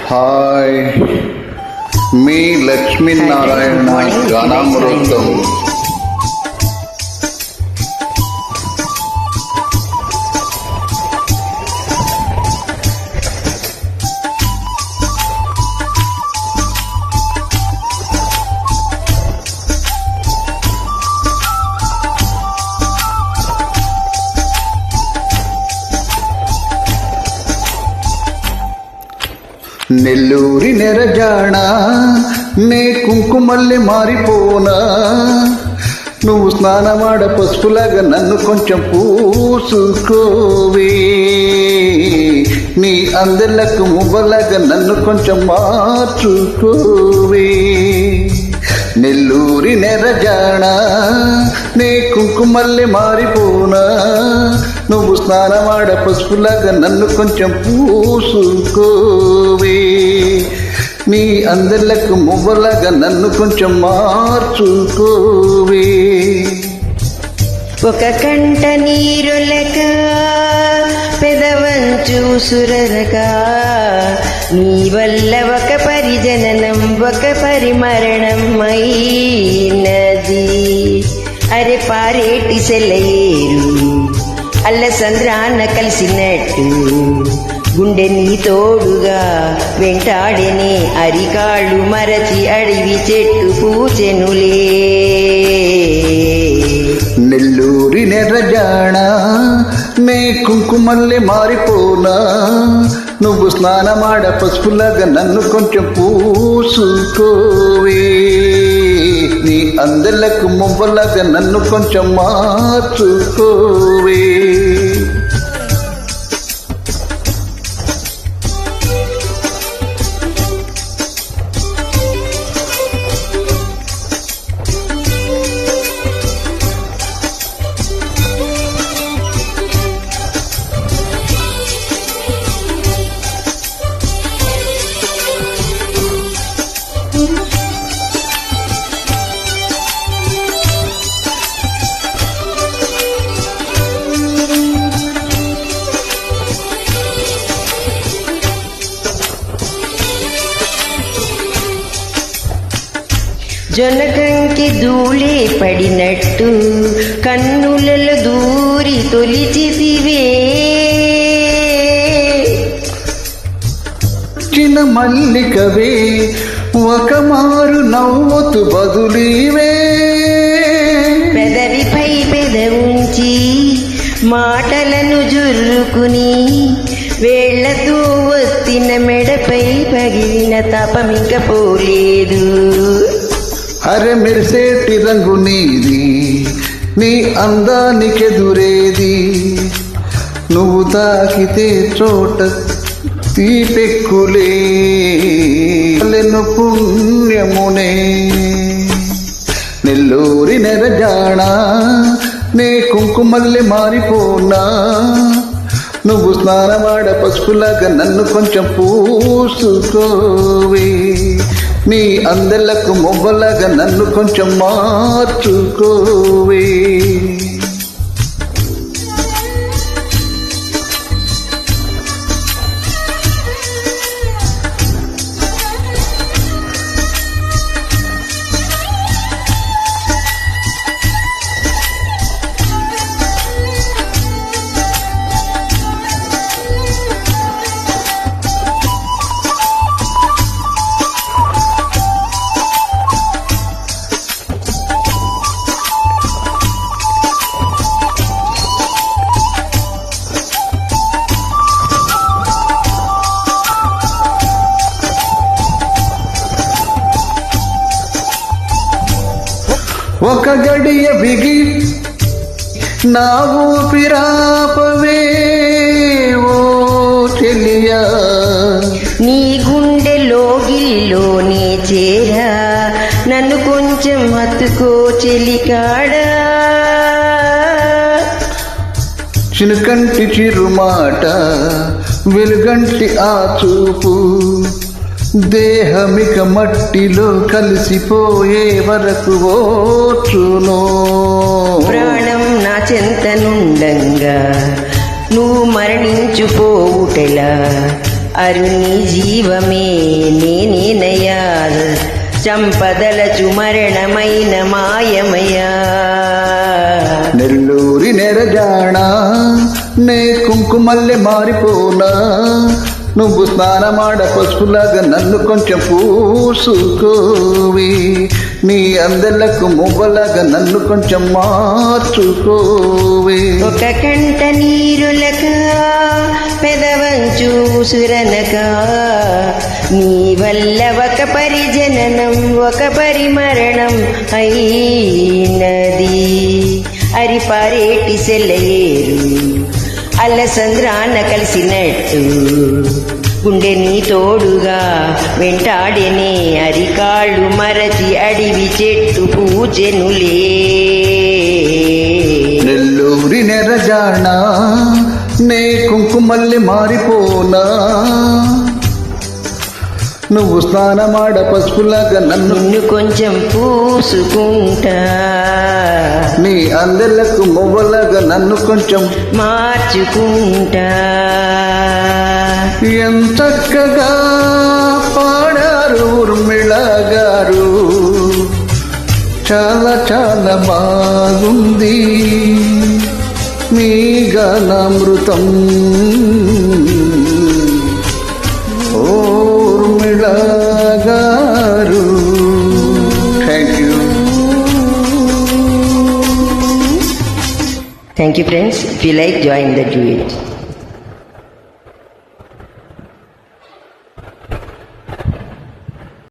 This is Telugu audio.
హాయ్, మీ లక్ష్మీనారాయణ గానామృతం. నెల్లూరి నెరజాణ నే కుంకుమల్లి మారిపోనా, నువ్వు స్నానమాడ పసుపులాగా నన్ను కొంచెం పూసుకోవే, నీ అందెలకు మువ్వలాగా నన్ను కొంచెం మార్చుకోవే. నెల్లూరి నెరజాణ నే కుంకుమల్లి మారిపోనా, నువ్వు స్నానమాడ పసుపులాగా నన్ను కొంచెం పూసుకోవే, నీ అందెలకు మువ్వలాగా నన్ను కొంచెం మార్చుకోవే. ఒక కంట నీరులక పెదవంచు సురరక, నీ వల్ల ఒక పరిజననం ఒక పరిమరణం అయినది. అరే పారేటి సెలయేరు అల్లసంద్రాన్న కలిసినట్టు, గుండె నీ తోడుగా వెంటాడెనే, అరికాళ్ళు మరచి అడివి చెట్టు పూచెనులే. నెల్లూరి నెరజాణ నే కుంకుమల్లి మారిపోనా, నువ్వు స్నానమాడ పసుపులాగా నన్ను కొంచెం పూసుకోవే, నీ అందెలకు మువ్వలాగా నన్ను కొంచెం మార్చుకోవే. జొన్నకంకి ధూళే పడినట్టు కన్నులలో దూరి తొలిచితివే, చిన్న మల్లికవే ఒక మారు నవ్వుతూ బదులీవే, పెదవిపై పెదవుంచి మాటలను జుర్రుకుని, వేళ్లతో వస్తిన మెడపై పగిలిన తపమింక పోలేదు. అరె మెరిసేటి రంగు నీది, నీ అందానికెదురేది, నువ్వు తాకితే చోట తీపెక్కులే పుణ్యమునే. నెల్లూరి నెరజాణ నే కుంకుమల్లి మారిపోనా, నువ్వు స్నానమాడ పసుపులాగా నన్ను కొంచెం పూసుకోవే, నీ అందెలకు మువ్వలాగా నన్ను కొంచెం మార్చుకోవే. ఒక గడియ బిగి నా ఊపిరాపవే ఓ చెలియా, నీ గుండెలోగిల్లోనే చేరా, నన్ను కొంచెం హత్తుకో చెలికాడా. చినుకంటి చిరుమాట వెలుగంటి ఆ చూపు, దేహమిక మట్టిలో కలిసిపోయే వరకు ఓచును. ప్రాణం నా చెంతనుండంగా నువ్వు మరణించుపోవుటలా, అరుని జీవమే నేనేనయ్యా చంపదలచు మరణమైన మాయమయ్యా నెల్లూరి నెరజాణ నే కుంకుమల్లె మారిపోనా నువ్వు స్నానమాడ పసుపులాగా నన్ను కొంచెం పూసుకోవి నీ అందెలకు మువ్వలాగా నన్ను కొంచెం మార్చుకోవి ఒక కంట నీరులక పెదవంచు సురనక నీ వల్ల ఒక పరిజననం ఒక పరిమరణం అయినది అరిపారేటి సెలయేరు అల్లసంద్రాన కలిసినట్టు గుండె నీ తోడుగా వెంటాడెనే అరికాళ్ళు మరచి అడివి చెట్టు పూజెనులే నెల్లూరి నెరజాణ నే కుంకుమల్లి మారిపోనా నువ్వు స్నానమాడ పసుపులాగా నిన్ను కొంచెం పూసుకుంటా నీ అందెలకు మువ్వలాగా నన్ను కొంచెం మార్చుకుంటా ఎంతక్కగా పాడారు ఊర్మిళ గారు చాలా చాలా బాగుంది మీ గానామృతం ఊర్మిళ గారు Thank you friends. If you like, join the duet.